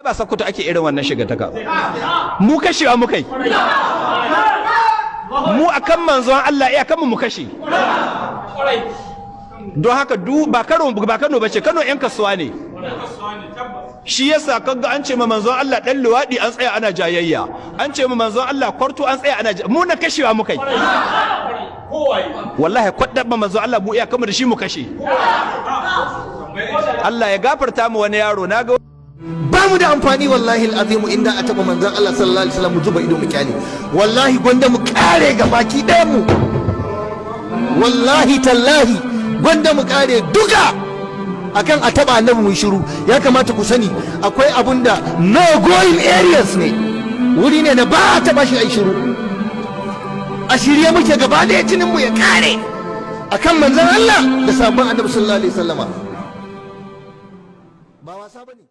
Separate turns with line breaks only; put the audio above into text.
ba sakuta ake irin wannan shiga taka mu kashewa mu kai mu akan manzon Allah iya kan mu kashe don haka ba Kano bace Kano yan kasuwa ne shi yasa kaga an ce ma manzon Allah dan luwadi an tsaya ana jayayya an ce ma manzon Allah kwarto an tsaya ana mu na kashewa mu kai wallahi kwadda ba manzon Allah mu iya kan da shi mu kashe Allah ya gafarta mu wani yaro naga
ba mu da amfani wallahi al'azimu inda a taba manzon Allah sallallahu alaihi wasallam mu zuba ido mu kyale wallahi gwanda mu kare ga baki ɗayan mu wallahi tallahi gwanda mu kare duka akan a taba annabi mu shiru. Ya kamata ku sani akwai abunda no going areas ne, wuri ne da ba a taba shi ai shiru. A shirye muke gaba da jinin mu ya kare akan manzon Allah da sabon annabi sallallahu alaihi wasallama ba wasa bane.